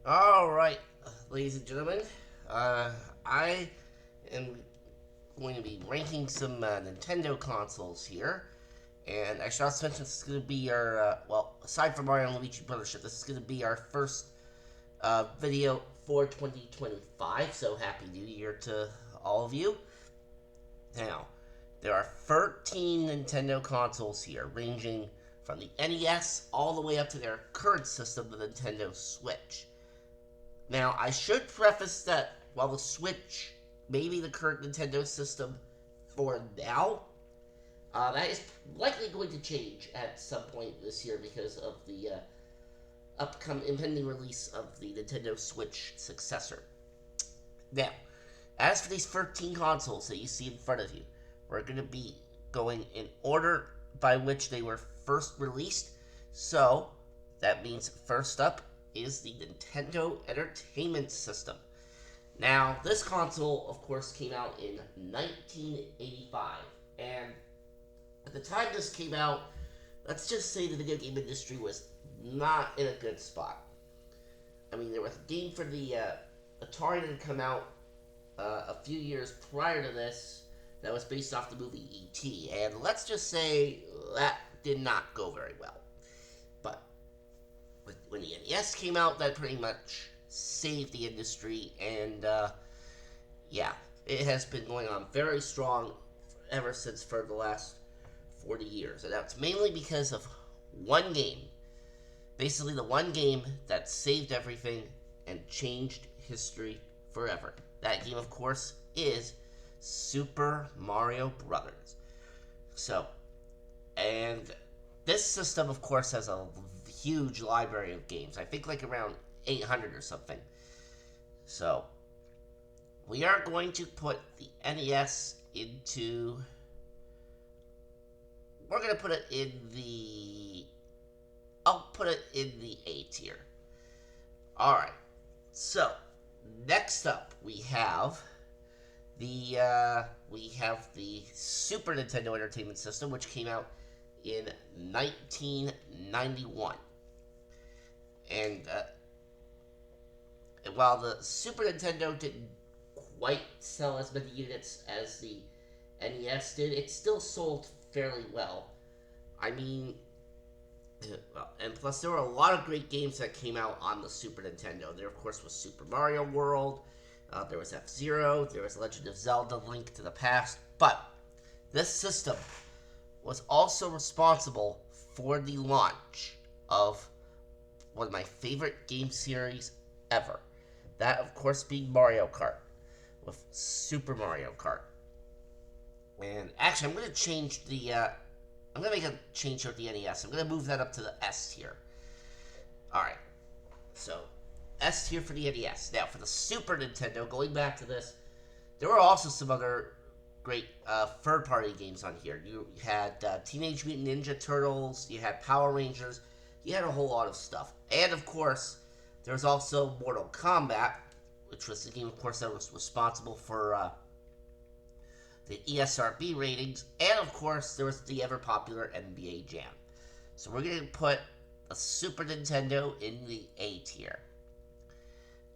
Alright, ladies and gentlemen, uh, I am going to be ranking some Nintendo consoles here. And I should also mention this is going to be our, aside from Mario and Luigi Brothership, this is going to be our first video for 2025. So happy New Year to all of you. Now, there are 13 Nintendo consoles here, ranging from the NES all the way up to their current system, the Nintendo Switch. Now, I should preface that while the Switch may be the current Nintendo system for now, that is likely going to change at some point this year because of the upcoming impending release of the Nintendo Switch successor. Now, as for these 13 consoles that you see in front of you, we're going to be going in order by which they were first released. So, that means first up is the Nintendo Entertainment System. Now, this console, of course, came out in 1985, and at the time this came out, let's just say the video game industry was not in a good spot. I mean, there was a game for the Atari that had come out a few years prior to this that was based off the movie E.T., and let's just say that did not go very well. But when the NES came out, that pretty much saved the industry, and yeah, it has been going on very strong ever since for the last 40 years. And that's mainly because of one game. Basically, the one game that saved everything and changed history forever. That game, of course, is Super Mario Brothers. So, and this system, of course, has a huge library of games. I think like around 800 or something. So, we are going to put the NES into... We're going to put it in the... I'll put it in the A tier. Alright. So, next up we have the Super Nintendo Entertainment System, which came out in 1991. And while the Super Nintendo didn't quite sell as many units as the NES did, it still sold fairly well. I mean, and plus there were a lot of great games that came out on the Super Nintendo. There, of course, was Super Mario World, there was F-Zero, there was Legend of Zelda: Link to the Past, but this system was also responsible for the launch of one of my favorite game series ever. That, of course, being Mario Kart, with Super Mario Kart. And actually, I'm going to change the, I'm going to make a change with the NES. I'm going to move that up to the S tier. Alright, so S tier for the NES. Now, for the Super Nintendo, going back to this, there were also some other great third-party games on here. You had Teenage Mutant Ninja Turtles, you had Power Rangers, you had a whole lot of stuff. And, of course, there was also Mortal Kombat, which was the game, of course, that was responsible for the ESRB ratings. And, of course, there was the ever-popular NBA Jam. So we're going to put a Super Nintendo in the A tier.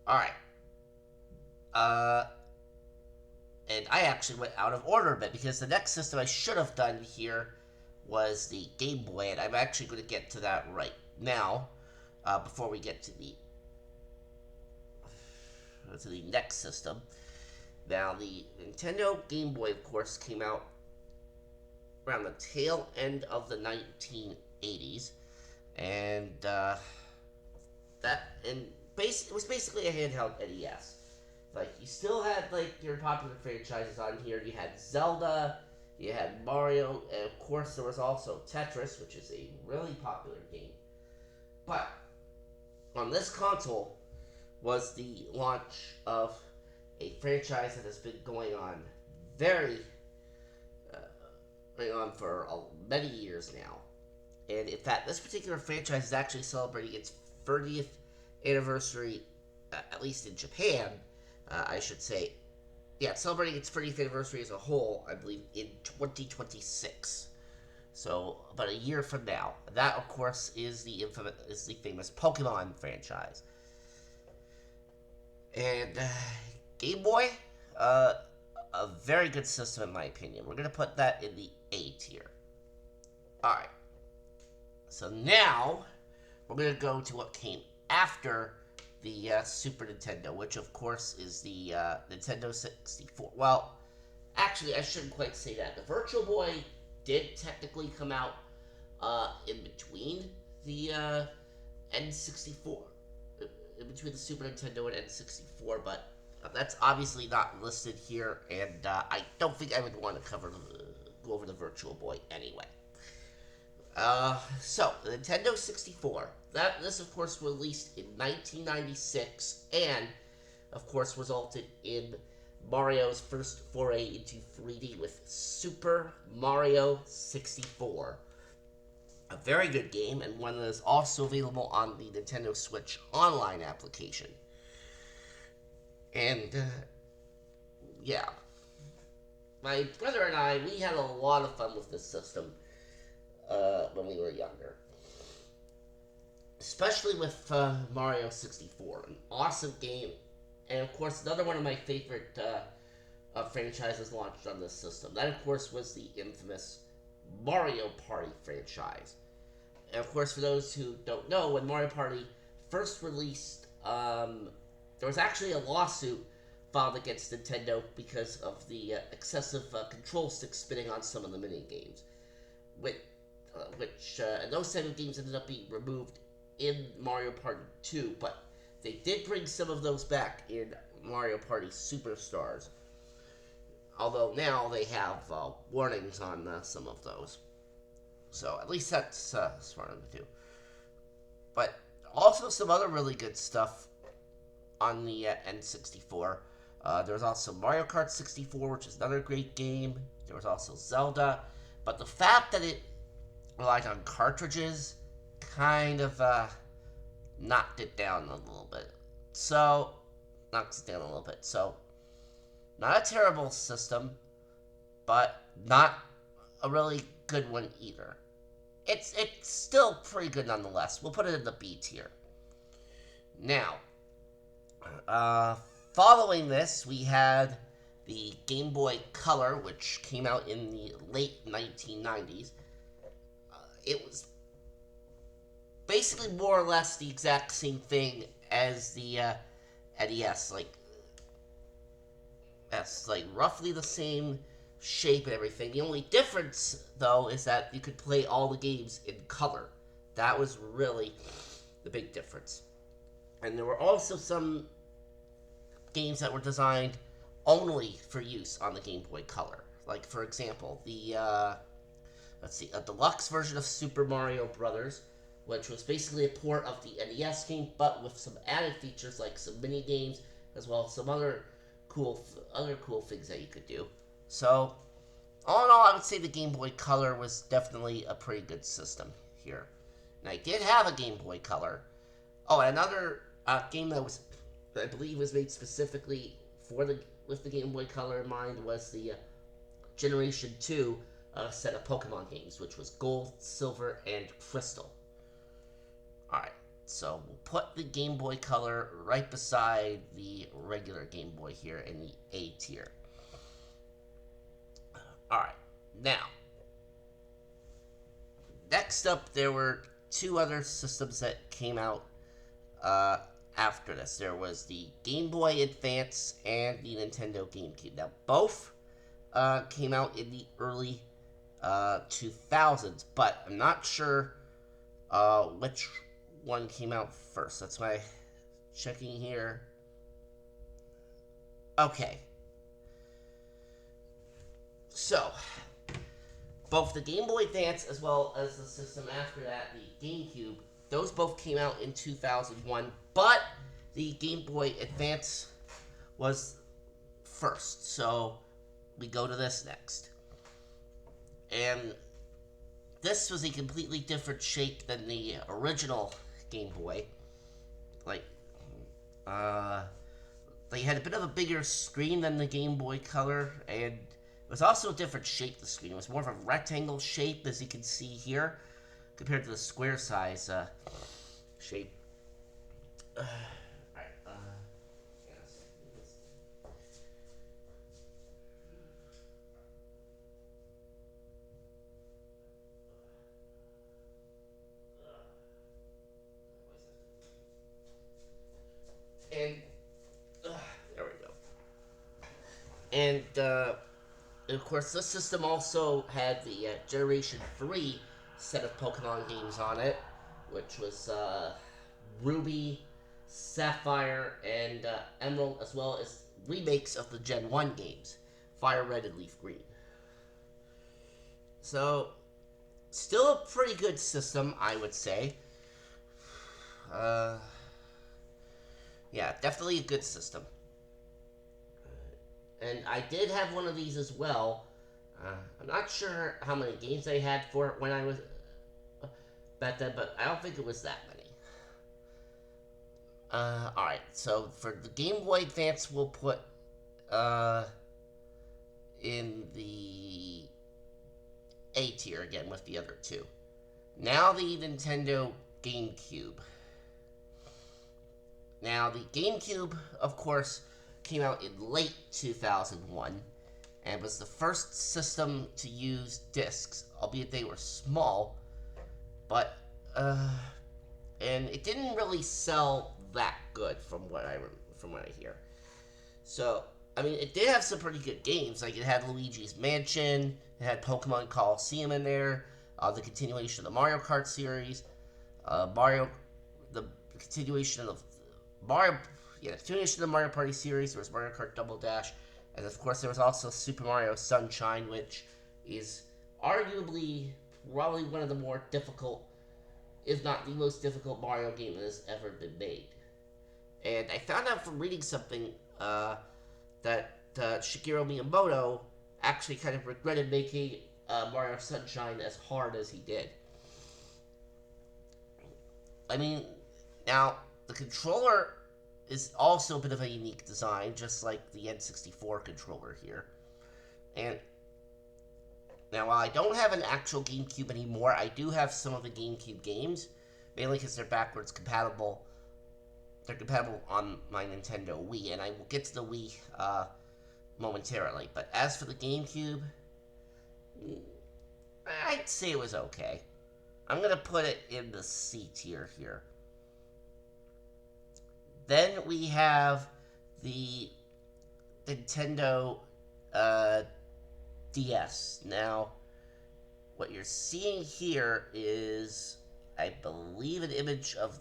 Alright. And I actually went out of order a bit, because the next system I should have done here was the Game Boy, and I'm actually going to get to that right now, before we get to the next system. Now, the Nintendo Game Boy, of course, came out around the tail end of the 1980s, and it was basically a handheld NES. Like, you still had, like, your popular franchises on here. You had Zelda, you had Mario, and of course there was also Tetris, which is a really popular game. But on this console was the launch of a franchise that has been going on for many years now. And in fact, this particular franchise is actually celebrating its 30th anniversary, at least in Japan, I should say. Yeah, celebrating its 30th anniversary as a whole, I believe, in 2026. So, about a year from now. That, of course, is the famous Pokemon franchise. And Game Boy, uh, a very good system in my opinion. We're gonna put that in the A tier. All right. So now we're gonna go to what came after the Super Nintendo, which of course is the Nintendo 64. Well, actually, I shouldn't quite say that. The Virtual Boy did technically come out in between the N64, in between the Super Nintendo and N64, but that's obviously not listed here, and I don't think I would want to go over the Virtual Boy anyway. So the Nintendo 64. This of course released in 1996, and of course resulted in Mario's first foray into 3D with Super Mario 64. A very good game, and one that is also available on the Nintendo Switch Online application. And, yeah. My brother and I, we had a lot of fun with this system when we were younger. Especially with Mario 64. An awesome game. And, of course, another one of my favorite franchises launched on this system. That, of course, was the infamous Mario Party franchise. And of course, for those who don't know, when Mario Party first released, there was actually a lawsuit filed against Nintendo because of the excessive control stick spinning on some of the mini games, which and those type of games ended up being removed in Mario Party 2, but they did bring some of those back in Mario Party Superstars. Although now they have warnings on some of those. So at least that's smart of them to do. But also some other really good stuff on the N64. There was also Mario Kart 64, which is another great game. There was also Zelda. But the fact that it relied on cartridges kind of knocked it down a little bit. So, knocks it down a little bit. So, not a terrible system, but not a really good one either. It's still pretty good nonetheless. We'll put it in the B tier. Now, following this, we had the Game Boy Color, which came out in the late 1990s. It was basically more or less the exact same thing as the NES. That's like roughly the same shape and everything. The only difference, though, is that you could play all the games in color. That was really the big difference. And there were also some games that were designed only for use on the Game Boy Color. Like, for example, the a deluxe version of Super Mario Brothers, which was basically a port of the NES game, but with some added features like some mini games, as well as some other cool things that you could do. So, all in all, I would say the Game Boy Color was definitely a pretty good system here. And I did have a Game Boy Color. Oh, another game that I believe was made specifically with the Game Boy Color in mind was the Generation 2 set of Pokemon games, which was Gold, Silver, and Crystal. Alright, so we'll put the Game Boy Color right beside the regular Game Boy here in the A tier. Alright, now, next up there were two other systems that came out after this. There was the Game Boy Advance and the Nintendo GameCube. Now, both came out in the early 2000s, but I'm not sure which one came out first. That's why checking here. Okay. So, both the Game Boy Advance as well as the system after that, the GameCube, those both came out in 2001, but the Game Boy Advance was first. So, we go to this next. And this was a completely different shape than the original Game Boy. They had a bit of a bigger screen than the Game Boy Color, and it was also a different shape, the screen. It was more of a rectangle shape, as you can see here, compared to the square size shape. Alright, And there we go. And of course, this system also had the Generation 3 set of Pokemon games on it, which was Ruby, Sapphire, and Emerald, as well as remakes of the Gen 1 games, Fire Red and Leaf Green. So, still a pretty good system, I would say. Yeah, definitely a good system. And I did have one of these as well. I'm not sure how many games I had for it when I was back then, but I don't think it was that many. Alright, so for the Game Boy Advance, we'll put in the A tier again with the other two. Now the Nintendo GameCube. Now the GameCube, of course, came out in late 2001 and was the first system to use discs, albeit they were small, but and it didn't really sell that good from what I hear. So, I mean, it did have some pretty good games. Like, it had Luigi's Mansion, it had Pokemon Coliseum in there, the continuation of the Mario Kart series, the continuation of the continuation of the Mario Party series. There was Mario Kart Double Dash, and of course there was also Super Mario Sunshine, which is arguably probably one of the more difficult, if not the most difficult Mario game that has ever been made. And I found out from reading something that Shigeru Miyamoto actually kind of regretted making Mario Sunshine as hard as he did. I mean, now, the controller is also a bit of a unique design, just like the N64 controller here. And now, while I don't have an actual GameCube anymore, I do have some of the GameCube games, mainly because they're backwards compatible. They're compatible on my Nintendo Wii, and I will get to the Wii momentarily. But as for the GameCube, I'd say it was okay. I'm going to put it in the C tier here. Then we have the Nintendo DS. Now, what you're seeing here is, I believe, an image of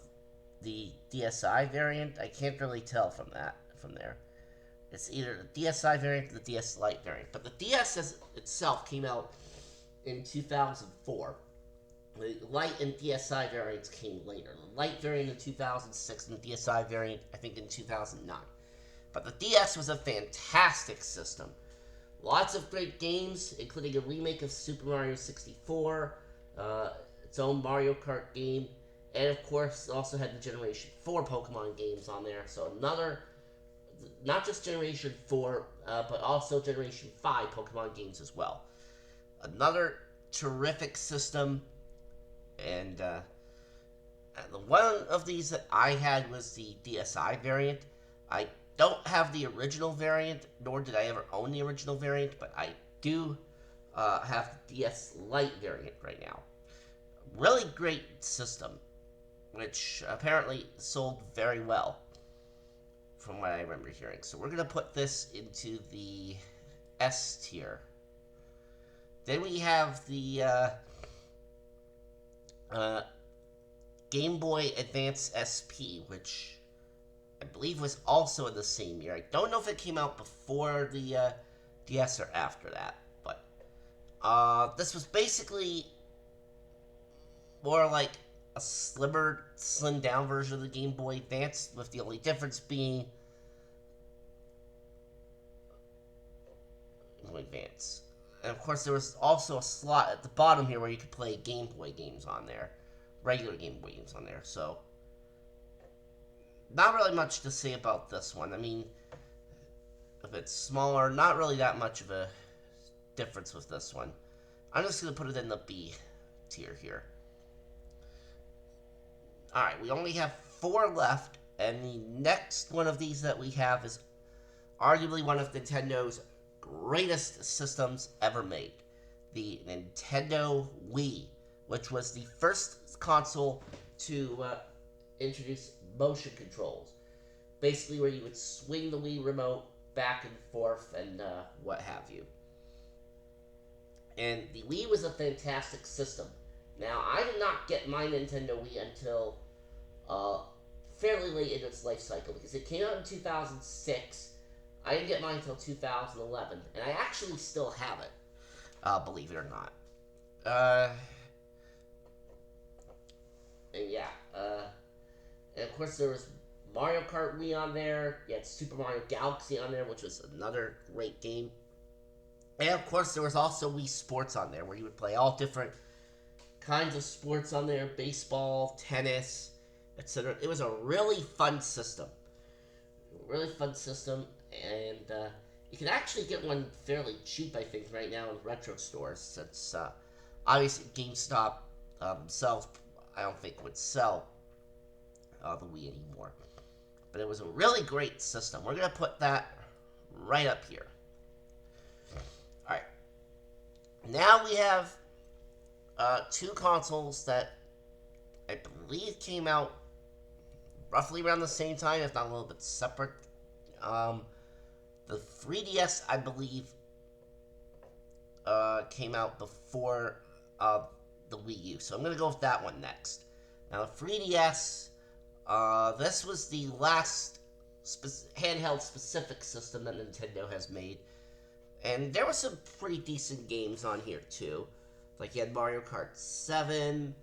the DSi variant. I can't really tell from there. It's either the DSi variant or the DS Lite variant. But the DS itself came out in 2004. The Lite and DSi variants came later. The Lite variant in 2006 and the DSi variant, I think, in 2009. But the DS was a fantastic system. Lots of great games, including a remake of Super Mario 64, its own Mario Kart game, and of course, it also had the Generation 4 Pokemon games on there. So another, not just Generation 4, but also Generation 5 Pokemon games as well. Another terrific system. And the one of these that I had was the DSi variant. I don't have the original variant, nor did I ever own the original variant, but I do have the DS Lite variant right now. Really great system, which apparently sold very well, from what I remember hearing. So we're going to put this into the S tier. Then we have the Game Boy Advance SP, which I believe was also in the same year. I don't know if it came out before the DS or after that, but this was basically more like a slimmed down version of the Game Boy Advance, with the only difference being Game Boy Advance. And of course, there was also a slot at the bottom here where you could play Game Boy games on there. Regular Game Boy games on there. So, not really much to say about this one. I mean, if it's smaller, not really that much of a difference with this one. I'm just going to put it in the B tier here. Alright, we only have 4 left, and the next one of these that we have is arguably one of Nintendo's greatest systems ever made. The Nintendo Wii, which was the first console to introduce motion controls. basically where you would swing the Wii remote back and forth and what have you. And the Wii was a fantastic system. Now, I did not get my Nintendo Wii until uh, fairly late in its life cycle because it came out in 2006. I didn't get mine until 2011, and I actually still have it, believe it or not. And yeah, and of course there was Mario Kart Wii on there. You had Super Mario Galaxy on there, which was another great game. And of course there was also Wii Sports on there, where you would play all different kinds of sports on there: baseball, tennis, etc. It was a really fun system. Really fun system, and you can actually get one fairly cheap, I think, right now in retro stores, since obviously GameStop themselves, I don't think, would sell the Wii anymore. But it was a really great system. We're going to put that right up here. Alright. Now we have two consoles that I believe came out roughly around the same time, if not a little bit separate. The 3DS, I believe, came out before the Wii U, so I'm going to go with that one next. Now, the 3DS, this was the last handheld specific system that Nintendo has made, and there were some pretty decent games on here too. Like, you had Mario Kart 7,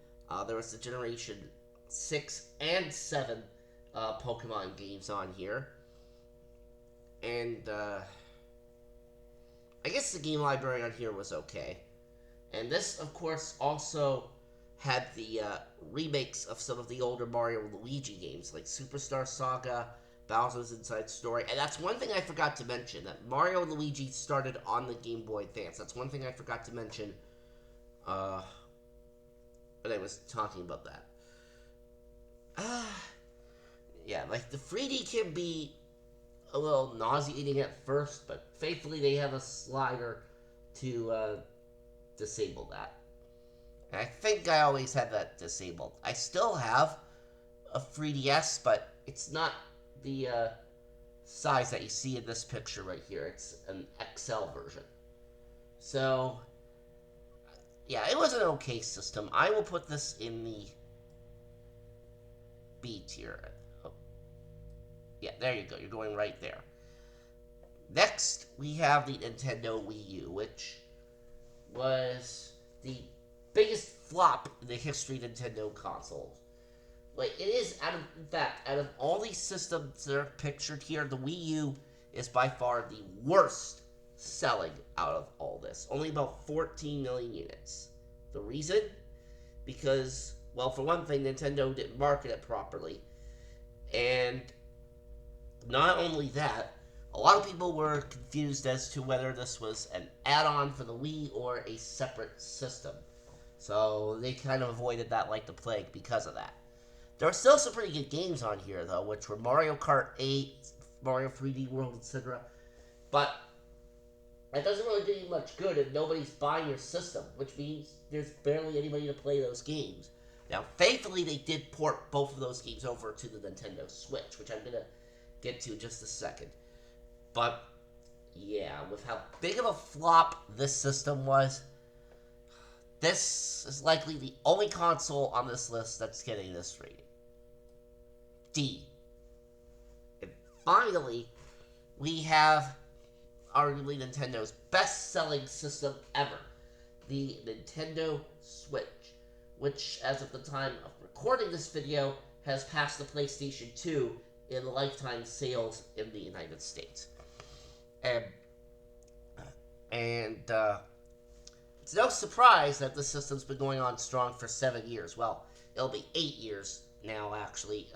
there was the Generation 6 and 7 Pokemon games on here. And, I guess the game library on here was okay. And this, of course, also had the remakes of some of the older Mario and Luigi games, like Superstar Saga, Bowser's Inside Story. And that's one thing I forgot to mention, that Mario and Luigi started on the Game Boy Advance. That's one thing I forgot to mention when I was talking about that. Yeah, like, the 3D can be a little nauseating at first, but faithfully they have a slider to disable that. And I think I always had that disabled. I still have a 3DS, but it's not the size that you see in this picture right here. It's an XL version. So, yeah, it was an okay system. I will put this in the B tier. Oh. Yeah, there you go. You're going right there. Next, we have the Nintendo Wii U, which was the biggest flop in the history of Nintendo consoles. Like, it is, in fact, out of all these systems that are pictured here, the Wii U is by far the worst selling out of all this. Only about 14 million units. The reason? Because, well, for one thing, Nintendo didn't market it properly. And not only that, a lot of people were confused as to whether this was an add-on for the Wii or a separate system. So they kind of avoided that like the plague because of that. There are still some pretty good games on here, though, which were Mario Kart 8, Mario 3D World, etc. But that doesn't really do you much good if nobody's buying your system, which means there's barely anybody to play those games. Now, thankfully, they did port both of those games over to the Nintendo Switch, which I'm going to get to in just a second. But, yeah, with how big of a flop this system was, this is likely the only console on this list that's getting this rating. D. And finally, we have arguably Nintendo's best-selling system ever, the Nintendo Switch, which, as of the time of recording this video, has passed the PlayStation 2 in lifetime sales in the United States. And it's no surprise that the system's been going on strong for 7 years. Well, it'll be 8 years now, actually,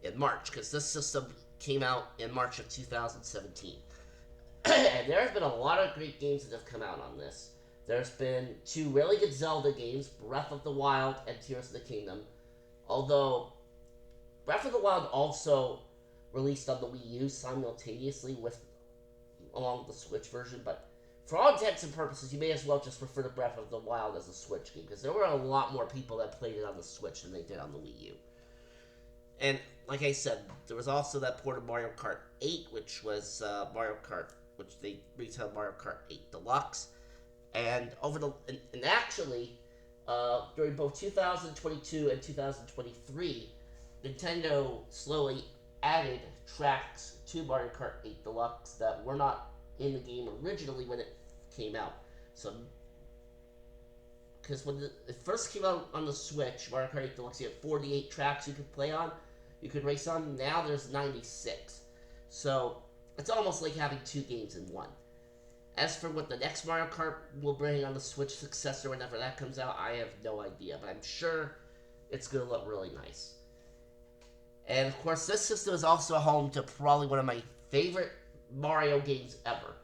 in March, because this system came out in March of 2017. And there have been a lot of great games that have come out on this. There's been 2 really good Zelda games, Breath of the Wild and Tears of the Kingdom. Although, Breath of the Wild also released on the Wii U simultaneously along with the Switch version, but for all intents and purposes, you may as well just refer to Breath of the Wild as a Switch game, because there were a lot more people that played it on the Switch than they did on the Wii U. And like I said, there was also that port of Mario Kart 8, which was Mario Kart, which they retailed Mario Kart 8 Deluxe. And and actually, during both 2022 and 2023, Nintendo slowly added tracks to Mario Kart 8 Deluxe that were not in the game originally when it came out. So, because when it first came out on the Switch, Mario Kart 8 Deluxe, you had 48 tracks you could play on, you could race on. Now there's 96. So, it's almost like having two games in one. As for what the next Mario Kart will bring on the Switch successor whenever that comes out, I have no idea, but I'm sure it's going to look really nice. And of course, this system is also home to probably one of my favorite Mario games ever,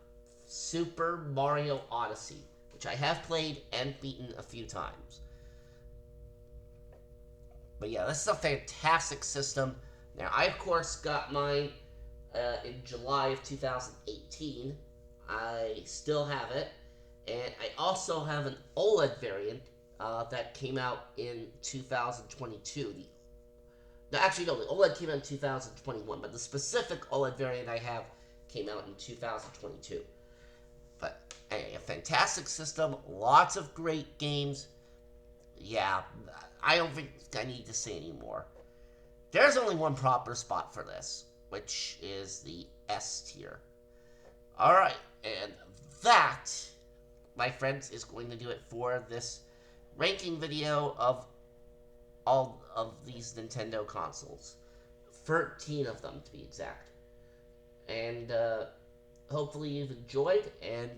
Super Mario Odyssey, which I have played and beaten a few times. But yeah, this is a fantastic system. Now, I of course got mine in July of 2018. I still have it, and I also have an OLED variant that came out in 2022. No, actually, no, the OLED came out in 2021, but the specific OLED variant I have came out in 2022. But a fantastic system, lots of great games. Yeah, I don't think I need to say anymore. There's only one proper spot for this, which is the S tier. Alright, and that, my friends, is going to do it for this ranking video of all of these Nintendo consoles. 13 of them, to be exact. And hopefully you've enjoyed, and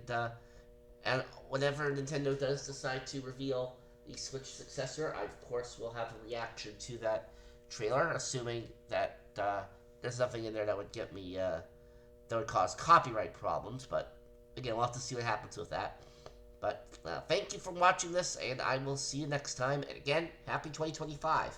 whenever Nintendo does decide to reveal the Switch successor, I, of course, will have a reaction to that trailer, assuming that there's nothing in there that would get me... that would cause copyright problems, but again, we'll have to see what happens with that. But thank you for watching this, and I will see you next time. And again, happy 2025.